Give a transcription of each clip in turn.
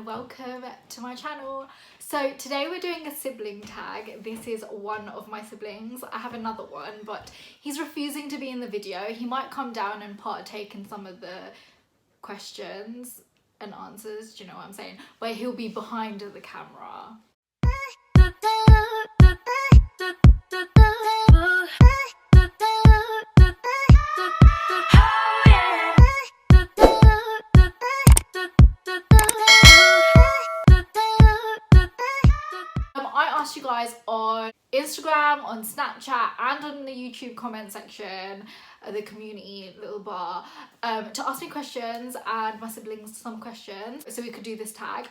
and welcome to my channel. So today we're doing a sibling tag. This is one of my siblings. I have another one, but he's refusing to be in the video. He might come down and partake in some of the questions and answers, do you know what I'm saying? Where he'll be behind the camera. I asked you guys on Instagram, on Snapchat and on the YouTube comment section, the community little bar, to ask me questions and my siblings some questions so we could do this tag.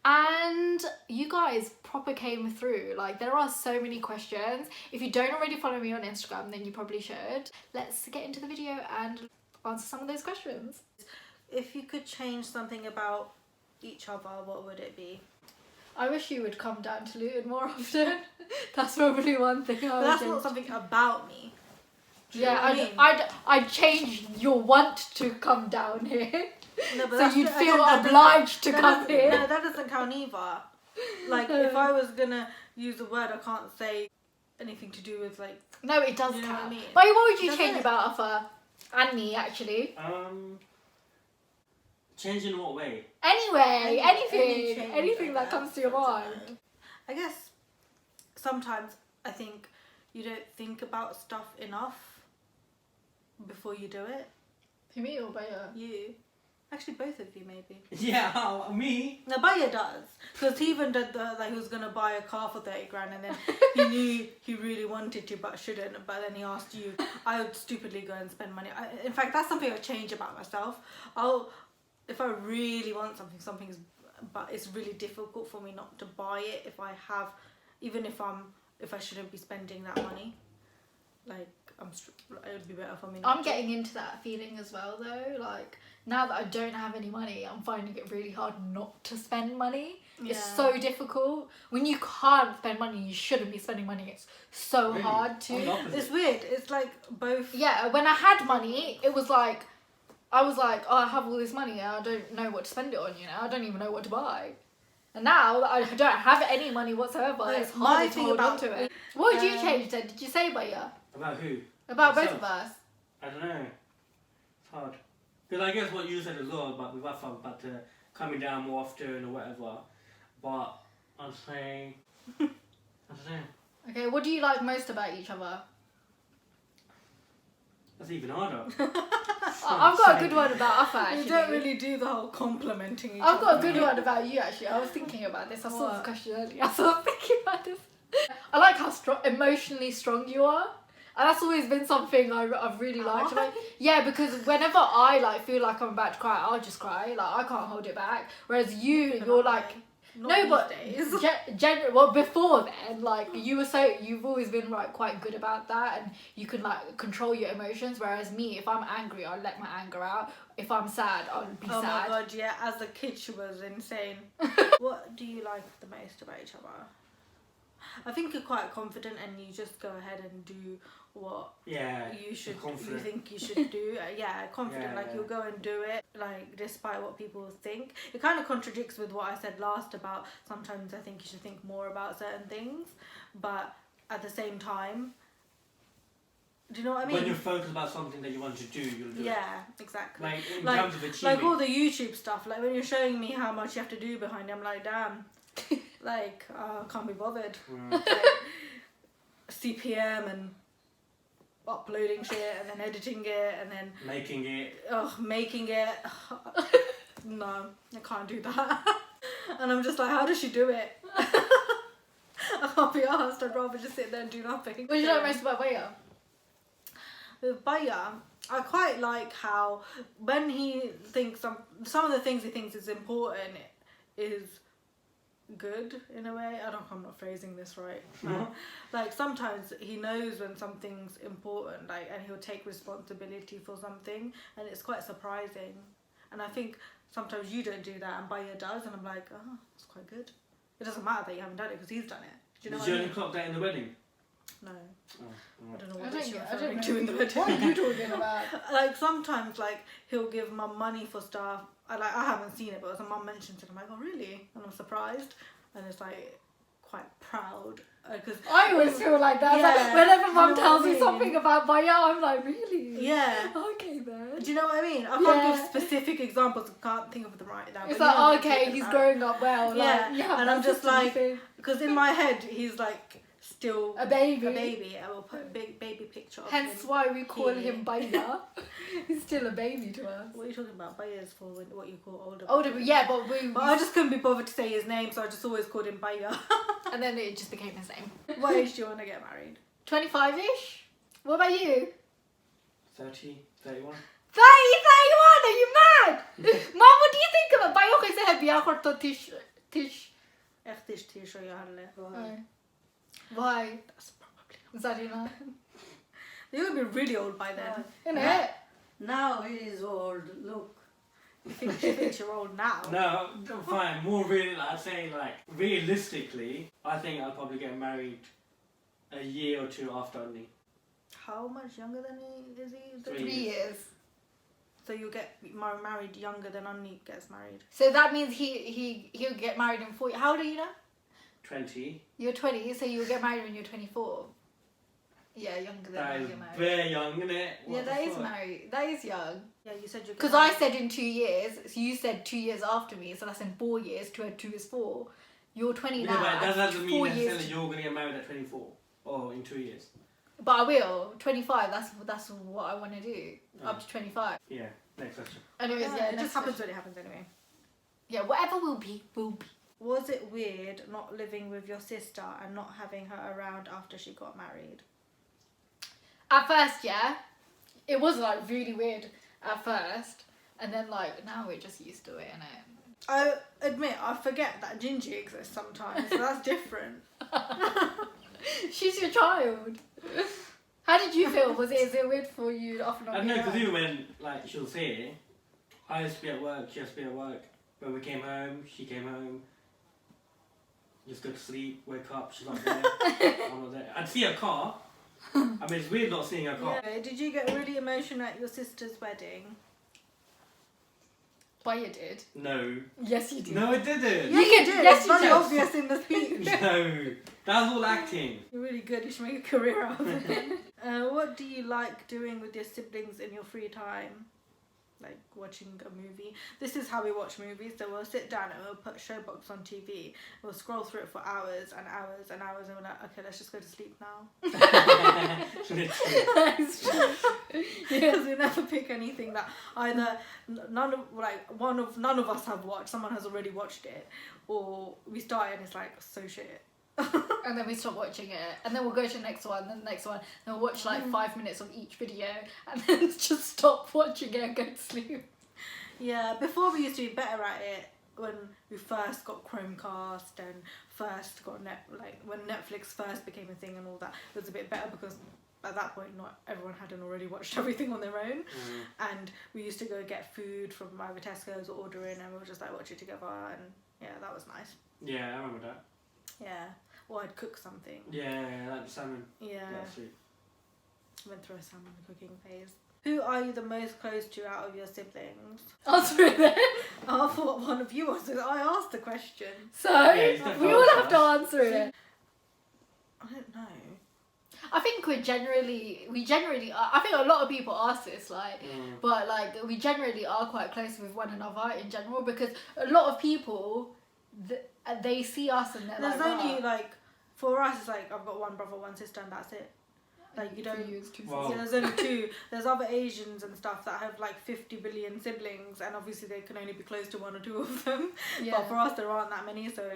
And you guys proper came through. Like, there are so many questions. If you don't already follow me on Instagram, then you probably should. Let's get into the video and answer some of those questions. If you could change something about each other, what would it be? I wish you would come down to Luton more often. That's probably one thing I would That's change. not something about me. Yeah, I'd change your want to come down here. No, but So you'd feel obliged to come here. No, that doesn't count either. Like, if I was gonna use a word, I can't say anything to do with, like... No, it does You know count. what I mean? But what would you Does change it? about Alpha? And me, actually. Change in what way? Anyway, Any change, anything I that guess. comes to your mind. I guess sometimes I think you don't think about stuff enough before you do it. For me or Baya? You. Actually, both of you, maybe. Yeah, me. No, Baya does. Because he even did like he was going to buy a car for 30 grand and then he knew he really wanted to but shouldn't. But then he asked you. I would stupidly go and spend money. In fact, that's something I change about myself. If I really want something, but it's really difficult for me not to buy it if I have, even if I shouldn't be spending that money. Like, it would be better for me not I'm getting into that feeling as well, though. Like, now that I don't have any money, I'm finding it really hard not to spend money. Yeah. It's so difficult. When you can't spend money, you shouldn't be spending money. It's so Really? hard to. I'm the opposite. It's weird. It's like both. Yeah, when I had money, it was like, I was like, oh, I have all this money and I don't know what to spend it on, you know? I don't even know what to buy. And now that I don't have any money whatsoever, No, it's my hard to thing hold on about- to it. What did you change then? Did you say Baya? About who? About both Myself. of us? I don't know. It's hard. Because I guess what you said as well about with us about coming down more often or whatever. But I'd say I don't know. Okay, what do you like most about each other? That's even harder. I've got a good one about Alpha, actually. You don't really do the whole complimenting each I've got a other. good one about you, actually. I was thinking about this. I saw this What? question earlier, so I was thinking about this. I like how emotionally strong you are. And that's always been something I've really liked. Why? Like, yeah, because whenever I feel like I'm about to cry, I'll just cry. Like, I can't hold it back. Whereas you're like... Not No, these but days. well, before then, like, you've always been like quite good about that, and you can like control your emotions. Whereas me, if I'm angry, I'll let my anger out. If I'm sad, I'll be Oh sad. my god, yeah. As a kid, she was insane. What do you like the most about each other? I think you're quite confident, and you just go ahead and do what Yeah. you should. You confident. think you should do. Yeah, confident. Yeah, like yeah. you'll go and do it, like despite what people think. It kind of contradicts with what I said last about sometimes I think you should think more about certain things, but at the same time, do you know what I mean? When you're focused about something that you want to do, you'll do it. Yeah, exactly. Like in Like- terms of achieving. Like all the YouTube stuff, like when you're showing me how much you have to do behind it, I'm like, damn, like, I can't be bothered. Mm. CPM and uploading shit and then editing it and then Making it. making it. No, I can't do that. And I'm just like, how does she do it? I can't be asked. I'd rather just sit there and do nothing. What do you like most about Baya? With Baya, I quite like how when he thinks some of the things he thinks is important is good in a way. I'm not phrasing this right. Like sometimes he knows when something's important, like, and he'll take responsibility for something, and it's quite surprising. And I think sometimes you don't do that, and Baya does, and I'm like, oh, that's quite good. It doesn't matter that you haven't done it because he's done it. Do you know Did what you I only mean? clock that in the wedding? No. Oh, I don't know I what don't you're get- I referring don't to in the know. wedding. What are you talking about? Like sometimes, like he'll give mum money for stuff. I haven't seen it, but some mum mentions it. I'm like, oh really? And I'm surprised, and it's like quite proud because I always feel like that. Yeah, Like, whenever you mum know tells what I me mean? something about Baya, I'm like, really? yeah. Okay then. Do you know what I mean? I Yeah. can't give specific examples. I can't think of them right now. It's but you know like, what I'm okay, talking he's about. growing up well. Yeah, Like, yeah, and I'm that's just a silly like, thing. because in my head he's like still A baby. A baby. I will put a big baby picture of Hence him. why we call here. him Baya. He's still a baby to us. What are you talking about? Baya is for what you call older. Older, babies. yeah, but we But I just couldn't be bothered to say his name, so I just always called him Baya. and then it just became his name. What age do you want to get married? 25-ish? What about you? 30, 31. 31, are you mad? Mom, what do you think about Baya कैसे है बियाह करता tish? Echt is het hier zo jaren. Why? That's probably. Zarina. You would be really old by then. Innit? Now he is old. Look. You think you're old now? No, fine. More really, I'd say like realistically, I think I'll probably get married a year or two after only. How much younger than he is he? 3 3 years. So you'll get married younger than Annie gets married. So that means he'll get married in 40. How old are you now? 20. You're 20, so you'll get married when you're 24. Yeah, younger than That when is you get married. very young, isn't it? Yeah, that is married. That is young. Yeah, you said you. Because I said in 2 years, so you said 2 years after me, so that's in 4 years. 2 and 2 is 4. You're 20 Yeah, now. but that doesn't mean 4 necessarily years. you're going to get married at 24 or in 2 years. But I will. 25. That's what I want to do. Up to 25. Yeah, next question. Anyways, Yeah, yeah, it next just happens question. when it happens anyway. Yeah, whatever will be, will be. Was it weird not living with your sister and not having her around after she got married? At first, yeah, it was like really weird at first, and then like now we're just used to it, innit? I admit I forget that Gingy exists sometimes, so that's different. She's your child. How did you feel? Is it weird for you often I not don't know, being because around? even when like she'll say, I used to be at work, she used to be at work. When we came home, she came home. Just go to sleep, wake up, she's not there. I'm not there. I'd see her car. I mean, it's weird not seeing her car. Yeah. Did you get really emotional at your sister's wedding? Baya did. No. Yes, you did. No, it didn't. You You can- did. yes, It's you very did. obvious in the speech. No. That was all acting. You're really good. You should make a career out of it. What do you like doing with your siblings in your free time? Like watching a movie. This is how we watch movies. So we'll sit down and we'll put Showbox on TV. We'll scroll through it for hours and hours and hours, and we're like, okay, let's just go to sleep now. Literally. That's true. Because we never pick anything that either none of us have watched. Someone has already watched it, or we start and it's like so shit. And then we stop watching it, and then we'll go to the next one, then the next one, and we'll watch like 5 minutes of each video, and then just stop watching it and go to sleep. Yeah, before we used to be better at it when we first got Chromecast and first got when Netflix first became a thing and all that. It was a bit better because at that point not everyone hadn't already watched everything on their own, and we used to go get food from either Tesco's or order in, and we would just like watch it together, and yeah, that was nice. Yeah, I remember that. Yeah, or I'd cook something. Yeah, like salmon. Yeah, That's sweet. went through a salmon cooking phase. Who are you the most close to out of your siblings? Answer it then. I thought one of you was. I asked the question. So, it's we definitely all have to us. answer it. I don't know. I think we generally, I think a lot of people ask this, like, but like, we generally are quite close with one another in general, because a lot of people, they see us and they're There's like, only "Wow." like, for us it's like I've got one brother, one sister, and that's it. Like you For don't. you, it's two Wow. Yeah, there's only two. There's other Asians and stuff that have like 50 billion siblings, and obviously they can only be close to one or two of them. Yeah. But for us, there aren't that many, so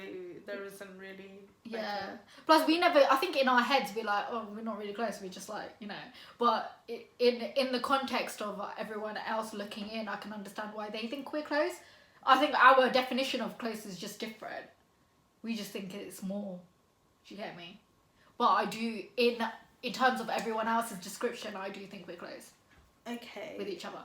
there isn't really. like, Yeah. Plus, we never. I think in our heads we're like, oh, we're not really close. We're just like, you know. But in the context of everyone else looking in, I can understand why they think we're close. I think our definition of close is just different. We just think it's more. Do you get me? But I do in terms of everyone else's description, I do think we're close Okay. with each other.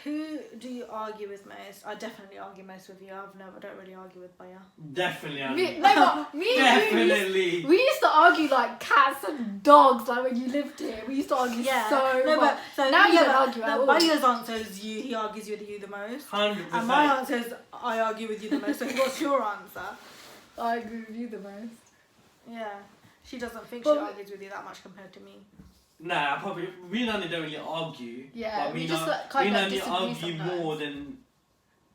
Who do you argue with most? I definitely argue most with you. I don't really argue with Baya. Definitely. Me, no, but me and you, Definitely. we used to argue like cats and dogs, like when you lived here. We used to argue so no, much. but so Now you don't but argue at all. Baya's answer is you. He argues with you the most. 100%. And my answer is I argue with you the most. So what's your answer? I agree with you the most. Yeah, she doesn't think But- she argues with you that much compared to me. Nah, probably we and Annie don't really argue. Yeah, but we we just, know, like, kind we of and Annie disagree argue sometimes. more than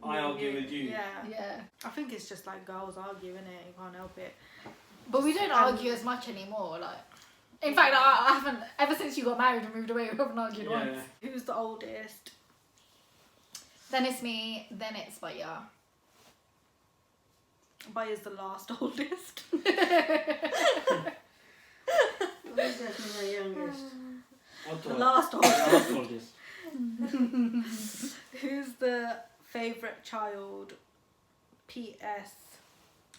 I argue with you. Yeah. Yeah, I think it's just like girls argue, innit? You can't help it. but we don't argue as much anymore. Like, in fact, I haven't ever since you got married and moved away. We haven't argued Yeah. once. Who's the oldest? Then it's me. Then it's Baya. Baya's the last oldest. Who's definitely the youngest? What The last oldest. last oldest. Who's the favourite child? P.S.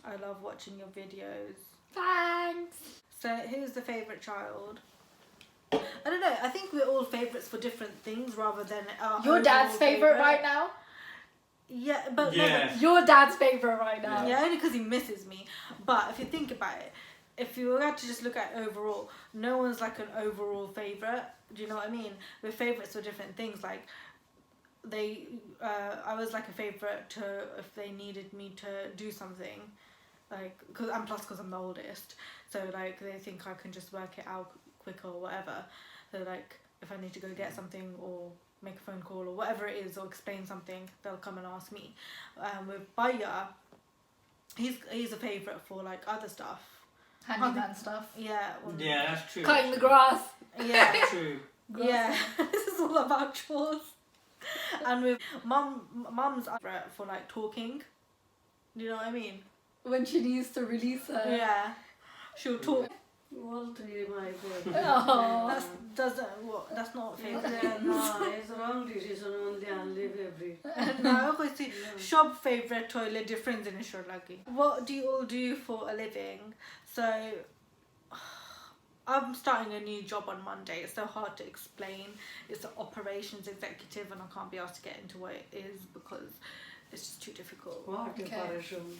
I love watching your videos. Thanks. So, who's the favourite child? I don't know. I think we're all favourites for different things rather than our Your dad's overall favorite right now. Yeah, but no, Yeah. Your dad's favorite right now. but, yeah, only because he misses me. But if you think about it, if you were to just look at overall, no one's like an overall favourite. Do you know what I mean? We're favourites for different things. Like I was like a favourite to if they needed me to do something, like because I'm the oldest, so like they think I can just work it out quicker or whatever. So like if I need to go get something or make a phone call or whatever it is or explain something, they'll come and ask me. With Baya, he's a favourite for like other stuff. Handyman stuff. Yeah. Yeah, that's true. Cutting the grass. Yeah. That's true. Yeah. This is all about chores. And with mum's favourite for like talking. Do you know what I mean? When she needs to release her. Yeah. She'll talk. All three my favorite. Aw. That's not favourite. No, it's wrong decision only favorite. No, kasi shop favourite toilet difference in short lagi. What do you all do for a living? So I'm starting a new job on Monday. It's so hard to explain. It's an operations executive and I can't be asked to get into what it is because it's just too difficult. What Okay. operation?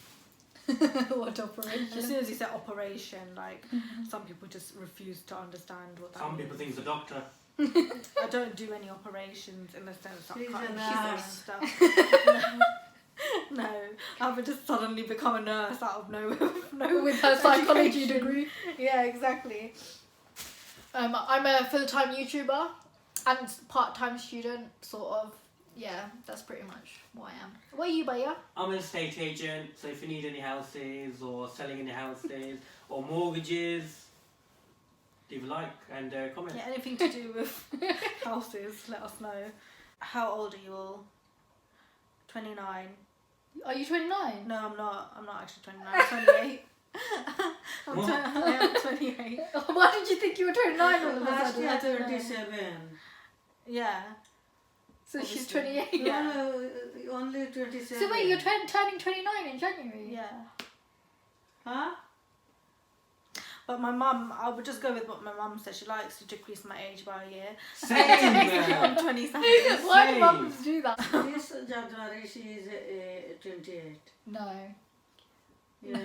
What operation? As soon as you say operation, like some people just refuse to understand what that Some means. people think it's a doctor. I don't do any operations in the sense of She's a cutting teeth and nurse. stuff. No, I would just suddenly become a nurse out of nowhere. With her psychology education. degree. Yeah, exactly. I'm a full-time YouTuber and part-time student, sort of. Yeah, that's pretty much what I am. What are you, Baya? I'm an estate agent, so if you need any houses or selling any houses or mortgages, leave a like and comment. Yeah, anything to do with houses, let us know. How old are you all? 29. Are you 29? No, I'm not. I'm not actually 29. I'm 28. What? I am 28. Why did you think you were 29 all of a Last sudden? year I don't know. 27. Yeah. So she's Obviously. 28. Yeah. No, only 27. So wait, you're turning 29 in January? Yeah. Huh? But my mum, I would just go with what my mum said. She likes to decrease my age by a year. Same I'm man. 27. Why do Same. mums do that? This January she is 28. No. Yeah.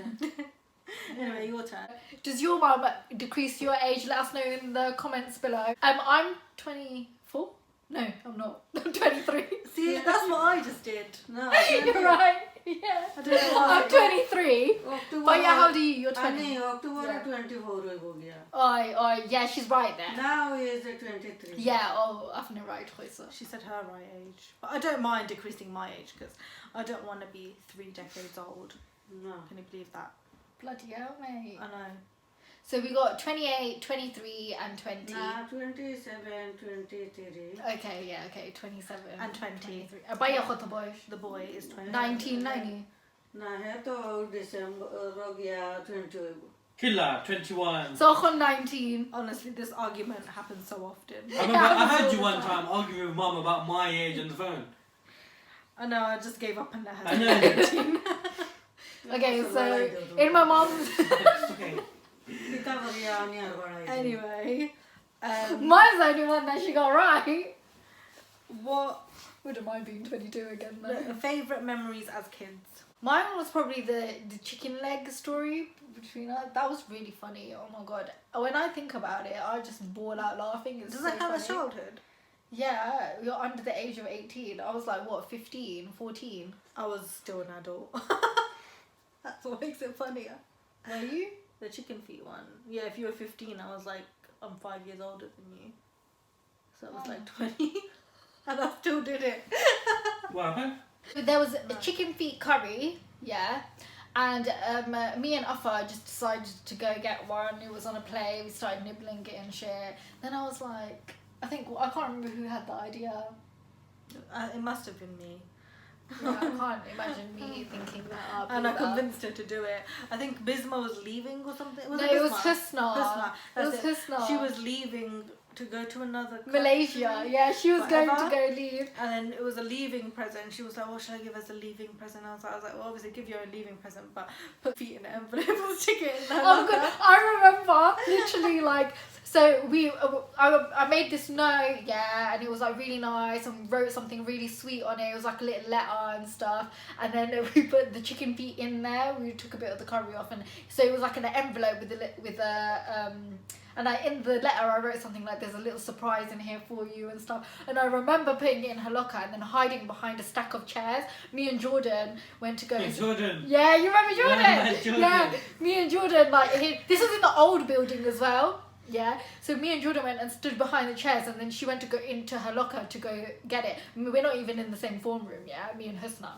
Anyway, your turn. Does your mum decrease your age? Let us know in the comments below. I'm 24. No, I'm not. I'm 23. See, that's what I just did. No, You're right. Yeah. I don't know why. I'm 23. October. But yeah, how do you? You're 20. नहीं, October Yeah. 24 हो गया. Oh, yeah, she's right there. Now he is 23. Yeah, आपने right choice. She said her right age. But I don't mind decreasing my age because I don't want to be 3 decades old. No. Can you believe that? Bloody hell, mate. I know. So we got 28, 23, and 20. Nah, 27, 23. Okay, yeah, okay, 27 And 20. 23. Abaya khota boy. The boy is 20. 1990. ना है तो December हो गया 20. Killer, 21. So khon 19. Honestly, this argument happens so often. I remember I heard you one time arguing with mum about my age on the phone. I know, I just gave up and let her. I know. Okay, so in my mom's... Okay. कितना बढ़िया आने वाला है. Anyway, Mine's the only one that she got right. what Wouldn't mind being 22 again though. Favourite memories as kids? Mine was probably the chicken leg story between us. That was really funny. Oh my god. When I think about it, I just bawl out laughing. It's Does so it have a funny. childhood? Yeah, you're under the age of 18. I was like, what, 15, 14? I was still an adult. That's what makes it funnier. Were you? The chicken feet one. Yeah, if you were 15, I was like, I'm 5 years older than you. So I was like 20. And I still did it. What happened? There was a chicken feet curry, yeah. And me and Uffa just decided to go get one. It was on a plate. We started nibbling it and shit. Then I was like, I can't remember who had the idea. It must have been me. Yeah, I can't imagine me thinking that up. And I either. convinced her to do it. I think Bisma was leaving or something. No, it was Husna. Husna. It was That's Husna. She was leaving to go to another country. Malaysia. Yeah, she was going to Whatever. go leave. And then it was a leaving present. She was like, what should I give as a leaving present? I was like, well, obviously give you a leaving present, but put feet in an envelope and stick it in there. Oh my god, I remember literally like, so I made this note, yeah, and it was like really nice and wrote something really sweet on it. It was like a little letter and stuff. And then we put the chicken feet in there. We took a bit of the curry off, and so it was like an envelope with a and in the letter I wrote something like, there's a little surprise in here for you and stuff. And I remember putting it in her locker and then hiding behind a stack of chairs. Me and Jordan went to go. Hey, Jordan. Yeah, you remember Jordan? Yeah, Jordan. Yeah, me and Jordan, like, this was in the old building as well. Yeah, so me and Jordan went and stood behind the chairs, and then she went to go into her locker to go get it. We're not even in the same form room, yeah, me and Husna.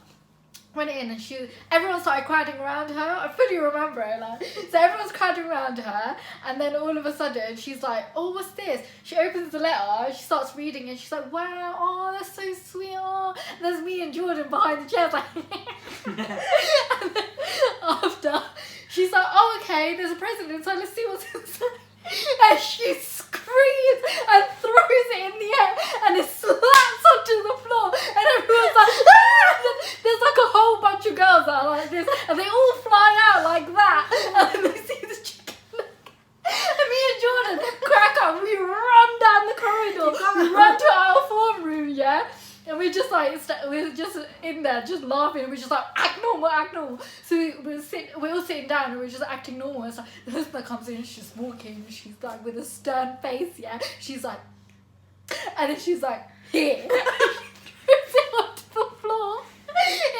Went in and everyone started crowding around her. I fully remember it. Like, so everyone's crowding around her, and then all of a sudden she's like, "Oh, what's this?" She opens the letter, she starts reading, and she's like, "Wow, oh, that's so sweet." Oh, and there's me and Jordan behind the chairs, like. And then after, she's like, "Oh, okay, there's a present inside. Let's see what's inside." And she screams and throws it in the air, and it slaps onto the floor, and everyone's like, "Ah!" And then there's like a whole bunch of girls that are like this, and they all fly out like that, and then they see the chicken leg. And me and Jordan crack up, we run down the corridor, we run to our form room, yeah? And we're just like, we're just in there, just laughing, and we're just like, act normal, act normal. So we're all sitting down, and we're just acting normal. And so the husband comes in, she's walking, she's like with a stern face, yeah? She's like, and then she's like, here. She throws it onto the floor,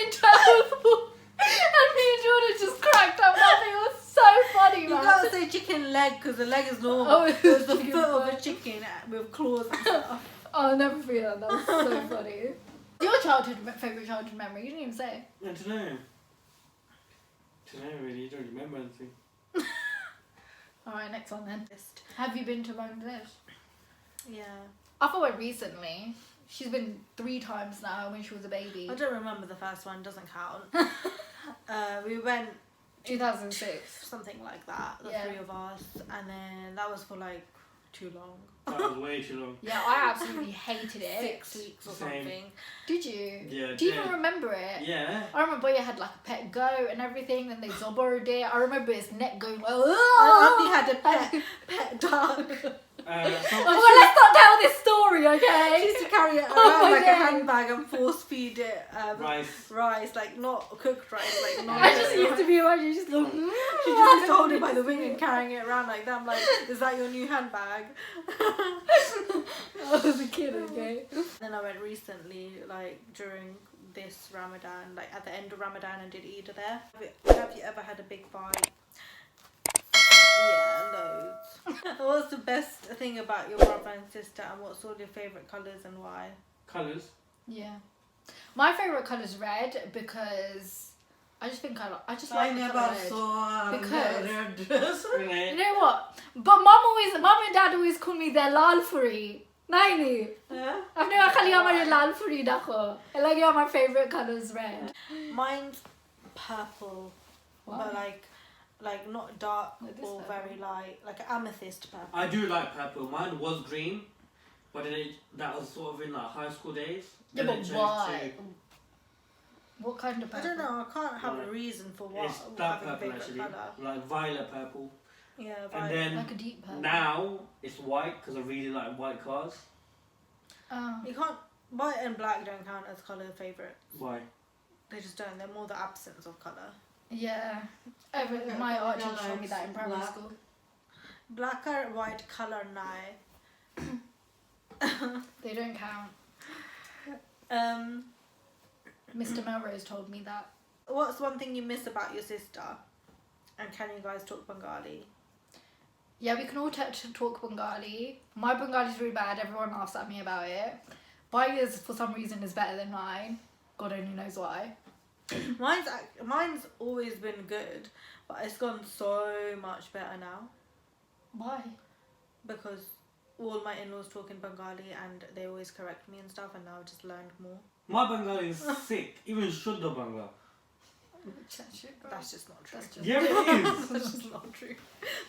into our floor. And me and Jordan just cracked up laughing. It was so funny, You man. can't say chicken leg because the leg is normal. Oh, it was the chicken foot of a leg. chicken with claws and stuff. I'll never forget that. That was so funny. Your favourite childhood memory? You didn't even say. I don't know. Really, you don't remember anything. Alright, next one then. Have you been to Bangladesh? Yeah. I thought went recently. She's been 3 times now when she was a baby. I don't remember the first one, doesn't count. We went 2006. something like that, the Yeah. 3 of us, and then that was for like too long. That was way too long. Yeah, I absolutely hated it. 6 weeks or Same. something. Did you? Yeah. Do you even remember it? Yeah. I remember you had like a pet goat and everything, then they zobbered it. I remember his neck going like, I only had a pet dog. Well, let's not tell this story, I okay? used to carry it around Oh, like okay. a handbag and force feed it Rice. like not cooked rice, like not. I just used to be imagining just go. She just used to hold it by the wing and carrying it around like that. I'm like, is that your new handbag? I was a kid, okay? Then I went recently, like during this Ramadan, like at the end of Ramadan, and did Eid there. Have you ever had a big fight? Yeah, loads. What's the best thing about your brother and sister, and what's all your favourite colours and why? Colours. Yeah. My favourite colour is red because I just think I just like the colour red. Because Really? you know what? But mum and dad always call me their lal furi. Naini. Yeah? I've never called you lal furi dako. I like my favourite colour is red. Mine's purple, but like not dark Like this or purple? very light, like amethyst purple. I do like purple. Mine was green, but then that was sort of in like high school days. Yeah, Then but it changed why? What kind of I purple? don't know. I can't have a Right. reason for to, what it's dark having a purple favourite actually, colour. like violet purple. Yeah, And violet. then Like a deep purple. now it's white because I really like white cars. Oh. You can't. White and black don't count as colour favourites. Why? They just don't. They're more the absence of colour. Yeah. My art teacher told me that in primary Black. school. Black or white colour nai. They don't count. Um, Mr. Melrose told me that. what's one thing you miss about your sister? And can you guys talk Bengali? Yeah, we can all talk Bengali. My Bengali is really bad. Everyone laughs at me about it. Baya's, for some reason, is better than mine. God only knows why. Mine's always been good, but it's gone so much better now Why? because all my in-laws talk in Bengali and they always correct me and stuff, and now I've just learned more. My Bengali is sick. Even Shuddha Bangla. That's just not true. That's just Yeah, it is. That's just not true.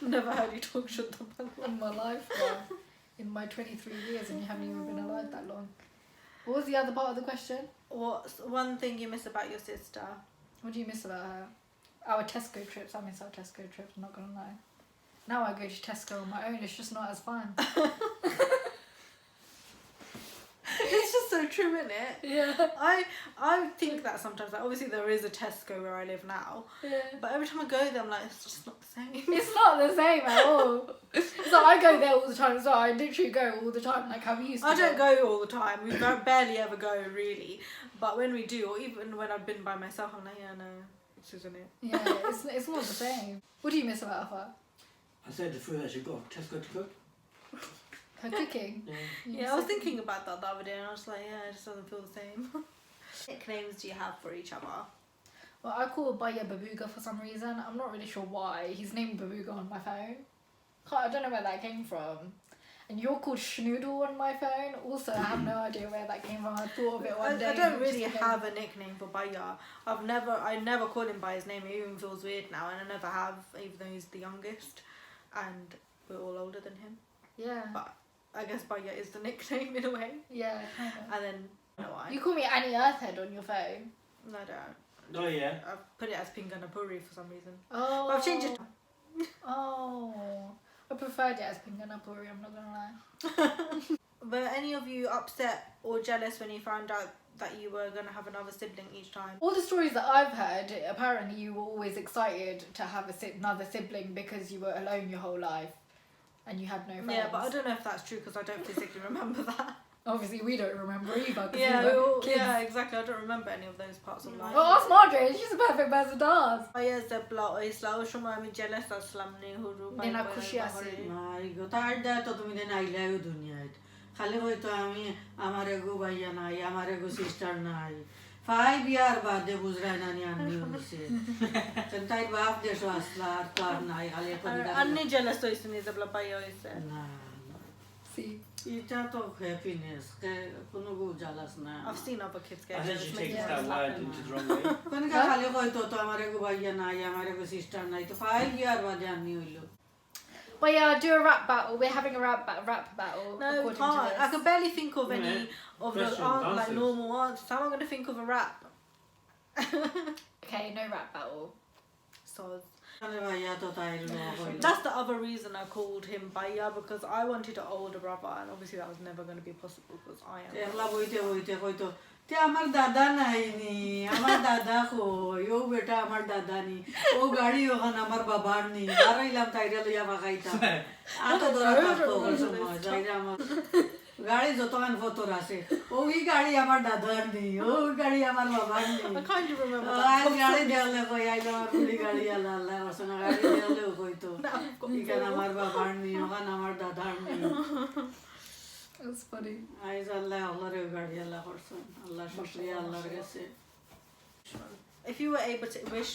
Never heard you talk Shuddha Bangla. in my life, bro. In my 23 years, and you haven't even been alive that long. What was the other part of the question? What's one thing you miss about your sister? What do you miss about her? Our Tesco trips. I miss our Tesco trips, I'm not gonna lie. Now I go to Tesco on my own, it's just not as fun. It's just so true, isn't it? Yeah. I think that sometimes. Like, obviously, there is a Tesco where I live now, Yeah. but every time I go there, I'm like, it's just not the same. It's not the same at all. So I go there all the time, so I literally go all the time, like how we used to. I don't go all the time. We barely ever go, really. But when we do, or even when I've been by myself, I'm like, yeah, no, this isn't it. Yeah, it's not the same. What do you miss about her? I said the food that she got Tesco to cook. Her cooking. Yeah. Yeah, I was thinking about that the other day, and I was like, yeah, it just doesn't feel the same. What nicknames do you have for each other? Well, I call Baya Babuga for some reason. I'm not really sure why. He's named Babuga on my phone. I don't know where that came from. And you're called Schnoodle on my phone. Also, I have no idea where that came from. I thought of it one day. I don't and really just have a nickname for Baya. I never call him by his name. It even feels weird now, and I never have, even though he's the youngest, and we're all older than him. Yeah. But I guess Baya is the nickname in a way. Yeah, kind of. And then, I don't know why. You call me Annie Earthhead on your phone. No, I don't. Oh yeah. I've put it as Pinganapuri for some reason. Oh. But I've changed it. Oh. I preferred it as Pinganapuri, I'm not gonna lie. Were any of you upset or jealous when you found out that you were going to have another sibling each time? All the stories that I've heard, apparently you were always excited to have another sibling because you were alone your whole life and you had no friends. Yeah, but I don't know if that's true because I don't physically remember that. Obviously we don't remember either because Yeah, we were kids. yeah, exactly. I don't remember any of those parts of life. Well, ask Margaret, she's a perfect person to ask. Baya zebla oisla oshoma আমি jealous আসলাম নি হুরু Nena খুশি আছে। মাই গো তার দা তো তুমি দেন আইলাও দুনিয়ায় খালি হয়তো আমি আমার এগো ভাইয়া নাই আমার এগো সিস্টার নাই 5 ইয়ার বাদে বুঝরা নানি আন্নি হইছে তেন তাই বাপ দেশো আসলা আর তো আর নাই খালি এখন Anni jealous হইছে নি zebla baya হইছে না See. এটা তো হ্যাপিনেস কোনো গো জালাস না I've seen other kids get I think jealous. she making takes me that laugh. word into the wrong way. কোন কা খালি হয়তো তো আমার এগো ভাইয়া নাই আমার এগো সিস্টার নাই তো 5 ইয়ার বাদে আন্নি হইলো But yeah, do a rap battle. We're having a rap battle. No, we according to can't. this. I can barely think of Yeah. any of the Questions, like answers. normal answers. How am I going to think of a rap? Okay, no rap battle. So আরে ভাইয়া তো তাই হইলো that's the other reason I called him Baya, because I wanted an older brother, and obviously that was never going to be possible because I am. একলা বইতে বইতে কইতো তে আমার দাদা নাই নি আমার দাদা কই ও বেটা আমার দাদা নি ও গাড়ি ওখান আমার বাবার নি দাঁড়াইলাম তাইরা লইয়া বাগাইতাম আতো ধরা থাকতো ওই সময় যাইরা আমার গাড়ি যতখান ফতর আছে ওই গাড়ি আমার দাদার নি ওই গাড়ি আমার বাবার নি I kind of remember আজ that. গাড়ি দেওয়ালে কই আইলাম আমার পুলি গাড়ি আল্লাহ আল্লাহ বসনা গাড়ি দেওয়ালেও কইতো এখানে আমার বাবার নি ওখান আমার দাদার নি That's funny. আইজ আল্লাহ আল্লাহর গাড়ি আল্লাহ করছেন আল্লাহ শুকরিয়া আল্লাহর কাছে If you were able to wish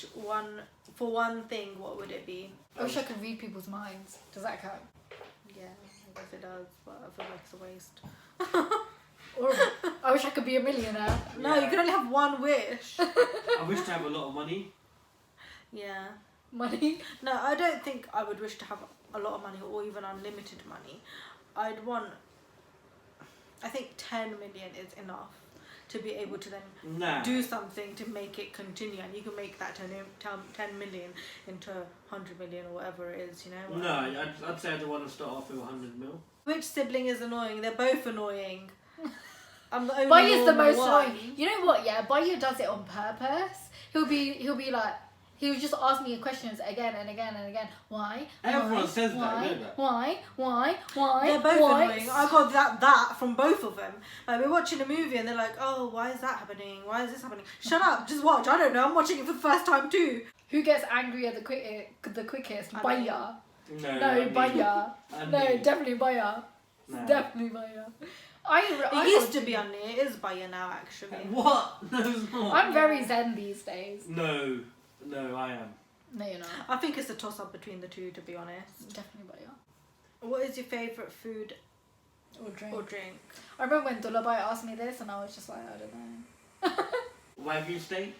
for one thing, what would it be? I wish I could read people's minds. Does that count? Yeah, I guess it does, but I feel like it's a waste. Or I wish I could be a millionaire. No, you can only have one wish. I wish to have a lot of money. Yeah. Money. No, I don't think I would wish to have a lot of money or even unlimited money. I'd want, I think 10 million is enough to be able to then Nah. do something to make it continue, and you can make that 10 million into 100 million or whatever it is, you know. No, I'd say I'd want to start off with 100 mil. Which sibling is annoying? They're both annoying. I'm the only Baya's the normal most one. annoying. You know what? Yeah, Baya does it on purpose. He'll be like, he'll just ask me questions again and again and again. Why? Everyone Why? says that, Why? you know that. Why? They're both Why? annoying. I got that from both of them. Like we're watching a movie and they're like, "Oh, why is that happening? Why is this happening?" Shut up, just watch. I don't know. I'm watching it for the first time too. Who gets angrier the quickest? I Baya. No, No, Baya. I No, mean- definitely Baya. No. Definitely Baya. It used to be Annie. It is Baya now, actually. What? No, it's not. I'm very zen these days. No, I am. No, you're not. I think it's a toss-up between the two, to be honest. Definitely Baya. What is your favourite food Or drink. or drink? I remember when Dulabai asked me this and I was just like, I don't know. Wagyu steak?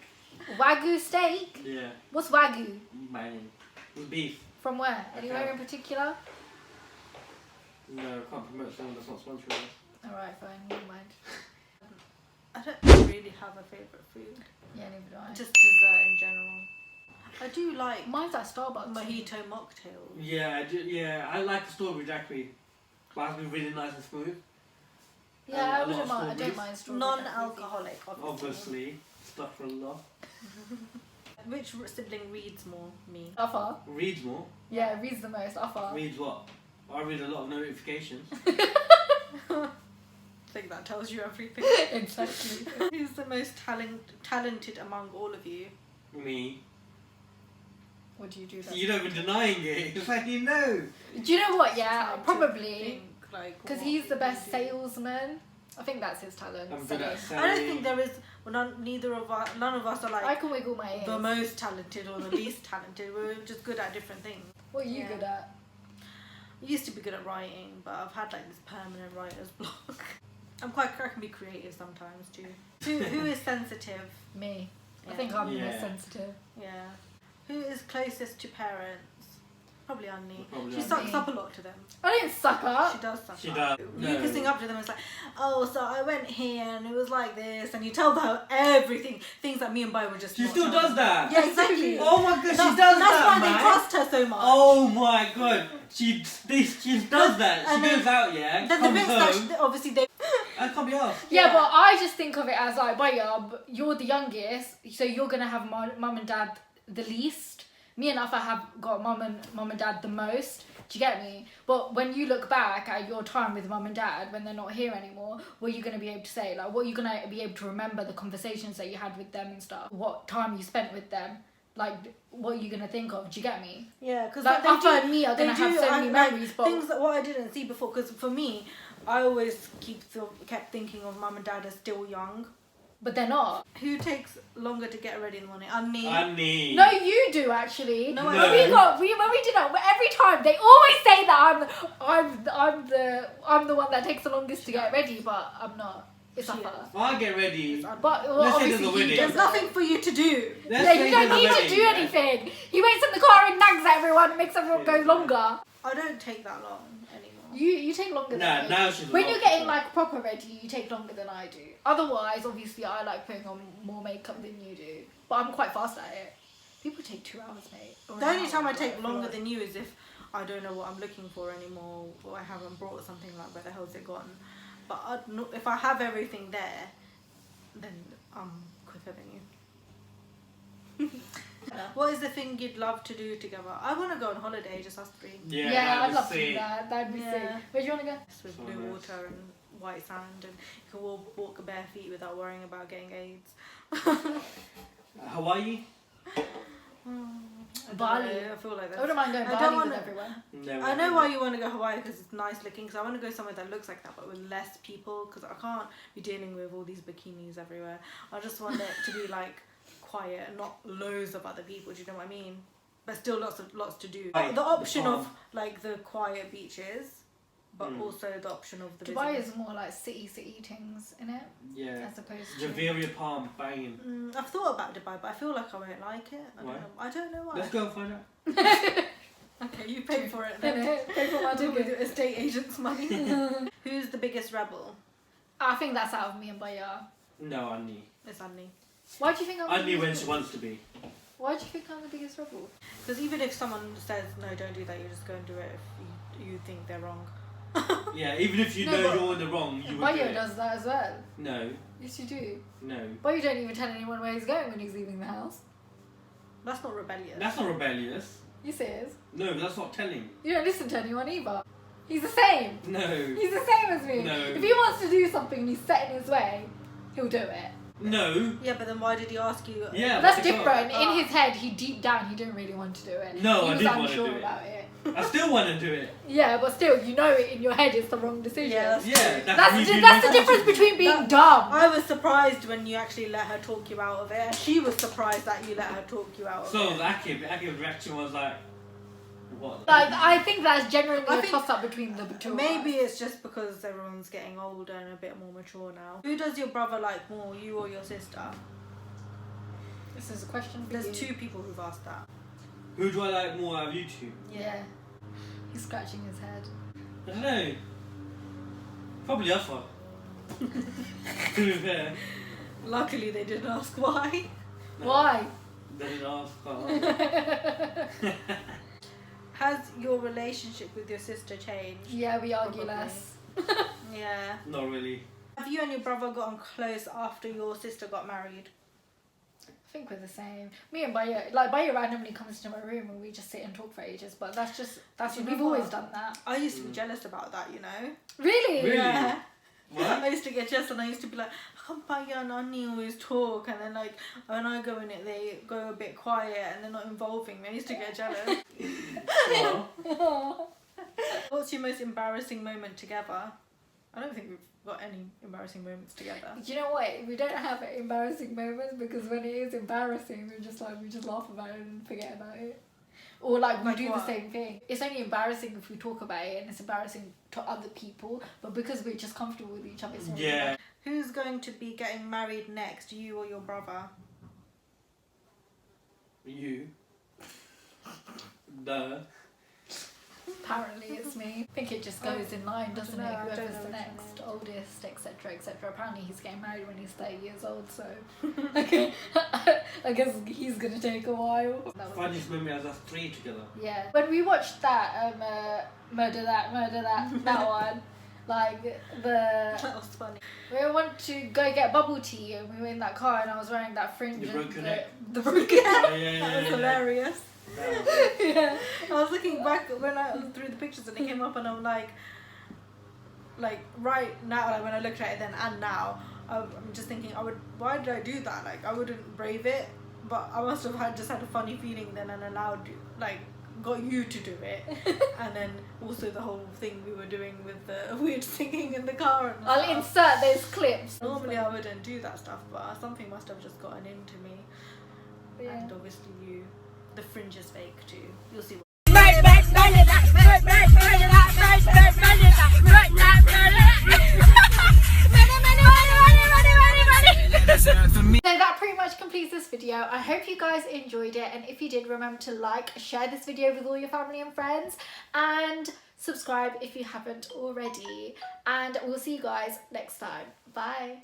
Wagyu steak? Yeah. What's Wagyu? Banging. With beef. From where? Okay. Anywhere in particular? No, can't promote someone that's not sponsoring us. Alright, fine, never mind. I don't really have a favourite food. Yeah, neither do I. Just dessert in general. I do like Mine's at Starbucks. mojito mocktails. Yeah, I like a strawberry daiquiri. But it has to be really nice and smooth. Yeah, And I a lot wouldn't of mind. I don't strawberries. mind strawberry. Non-alcoholic, obviously. Obviously. Astaghfirullah. Which sibling reads more? Me. Alpha. Reads more. Yeah, reads the most. Alpha. Reads what? I read a lot of notifications. I think that tells you everything. Exactly. Who's the most talented among all of you? Me. What do you do then? You're not even denying it. It's like you know. Do you know what? Yeah, Trying to probably. think, like, Because what he's the you best do. salesman. I think that's his talent. I'm good at selling. I don't selling. think there is. Well, none of us are I like can wiggle my ears. the most talented or the least talented. We're just good at different things. What are you Yeah. good at? I used to be good at writing, but I've had like this permanent writer's block. I can be creative sometimes too. Who is sensitive? Me. I Yeah. think I'm the most Yeah. sensitive. Yeah. Who is closest to parents? Probably Annie. Probably She Annie. sucks up a lot to them. I don't suck She up. does suck She up. does. You No. kissing up to them, it's like, oh, so I went here and it was like this, and you tell her everything, things that me and Bai were just. She not still telling. does that. Yeah, exactly. Oh my god, she does That's that, why man. they trust her so much. Oh my god, she does that. And She then- goes out, yeah. Then the comes bits that home. obviously they. I can't be asked. Yeah, Yeah. but I just think of it as like, Baya, you're the youngest, so you're gonna have mum and dad the least. Me and Alpha have got mum and dad the most. Do you get me? But when you look back at your time with mum and dad when they're not here anymore, what are you gonna be able to say? Like, what are you gonna be able to remember the conversations that you had with them and stuff? What time you spent with them? Like, what are you gonna think of? Do you get me? Yeah, because Like, Alpha and me are gonna have so many memories, but things that what I didn't see before. Because for me, I always kept thinking of mum and dad as still young. but they're not. Who takes longer to get ready in the morning? Annie. Annie. No, you do actually. No, when I we don't. when we did it, every time they always say that I'm the one that takes the longest to get ready, but I'm not. It's She Alpha. I get ready. But But well, Let's say obviously there's a he wedding. does there's it. nothing for you to do. Let's Yeah, say you don't there's a need to wedding, do yeah. anything. He waits in the car and nags at everyone and makes everyone go Yeah. longer. I don't take that long anymore. You take longer Nah, than me. now she's a When lot you're getting quicker. like proper ready, you take longer than I do. Otherwise, obviously, I like putting on more makeup than you do. But I'm quite fast at it. People take 2 hours, mate. Or The an only hour, time I like, take feel longer like- than you is if I don't know what I'm looking for anymore, or I haven't brought something, like where the hell's it gone. But if I have everything there, then I'm quicker than you. What is the thing you'd love to do together? I want to go on holiday, just us three. Yeah, Yeah, I'd that'd love be to do sick. that. That'd be Yeah. sick. Where do you want to go? With So blue nice. water and white sand, and you can walk bare feet without worrying about getting AIDS. Hawaii? I don't Bali. know, I feel like I that's. wouldn't mind going I Bali don't with wanna- everyone. No, I know why you want to go Hawaii, because it's nice looking. So I want to go somewhere that looks like that, but with less people, because I can't be dealing with all these bikinis everywhere. I just want it to be like quiet and not loads of other people. Do you know what I mean? But still lots to do. Right, The option the of palm. like the quiet beaches, but Mm. also the option of the Dubai business. is more like city things, innit? Yeah. As opposed to. Javiria Palm banging. I've thought about Dubai, but I feel like I won't like it. Why? I don't know why. Let's go and find out. Okay, you pay for it then. Innit? Pay for my With ticket. your estate agent's money. Who's the biggest rebel? I think that's out of me and Baya. No, Annie. It's Annie. Why do you think I'm the Annie when biggest she rebel? wants to be. Why do you think I'm the biggest rebel? Because even if someone says no, don't do that, you just go and do it if you think they're wrong. Yeah, even if you No, know but- you're in the wrong, you would do Bayo it. does that as well. No, Yes, you do. no. Bayo don't even tell anyone where he's going when he's leaving the house. That's not rebellious. That's not rebellious. Yes, it is. No, but that's not telling. You don't listen to anyone either. He's the same. No. He's the same as me. No. If he wants to do something and he's set in his way, he'll do it. No. Yeah, but then why did he ask you? Yeah. That's because- different. Ah. In his head, he deep down, he didn't really want to do it. No, he I was did want to unsure do it. about it. I still want to do it. Yeah, but still, you know it in your head it's the wrong decision. Yeah, Yeah. That's the difference between being dumb. I was surprised when you actually let her talk you out of it, and she was surprised that you let her talk you out of So it. Akib's reaction was like, what? Like, I think that's generally I a think toss-up between the two of Maybe us. it's just because everyone's getting older and a bit more mature now. Who does your brother like more, you or your sister? This is a question for There's you. 2 people who've asked that. Who do I like more out of you two? Yeah. He's scratching his head. I don't know. Probably Alpha. To be fair. Luckily, they didn't ask why. No, Why? They didn't ask. Oh. Has your relationship with your sister changed? Yeah, we argue Probably. less. Yeah. Not really. Have you and your brother gotten close after your sister got married? I think we're the same. Me and Bayo randomly comes to my room and we just sit and talk for ages. But that's You know we've what? always done that. I used to be jealous about that, you know. Really? Really? Yeah. What? I used to get jealous and I used to be like, how come Bayo and Annie always talk? And then like when I go in it, they go a bit quiet and they're not involving me. I used to get jealous. Well, What's your most embarrassing moment together? I don't think we've got any embarrassing moments together. You know what? We don't have embarrassing moments because when it is embarrassing, we just laugh about it and forget about it. Or like we Like do what? the same thing. It's only embarrassing if we talk about it and it's embarrassing to other people. But because we're just comfortable with each other, it's not really yeah. Who's going to be getting married next, you or your brother? You. Duh. Apparently it's me. I think it just goes in line, doesn't it? know, I don't Whoever's know the which next, one. oldest, etc., etc. Apparently he's getting married when he's 30 years old, so okay. I guess he's gonna take a while. That was- Funniest memory as us 3 together. yeah. When we watched that, murder that, that one, like That was funny. we went to go get bubble tea and we were in that car and I was wearing that fringe. The and broken neck. The broken Yeah, yeah, yeah. That was yeah. hilarious. yeah. I was looking back when I was through the pictures and it came up and I'm like right now, like when I looked at it then and now, I'm just thinking why did I do that? Like I wouldn't brave it, but I must have just had a funny feeling then and got you to do it. And then also the whole thing we were doing with the weird singing in the car and I'll stuff. insert those clips. Normally I wouldn't do that stuff, but something must have just gotten into me. Yeah. And obviously the fringe is fake too. You'll see. So that pretty much completes this video. I hope you guys enjoyed it, and if you did, remember to like, share this video with all your family and friends, and subscribe if you haven't already. And we'll see you guys next time. Bye.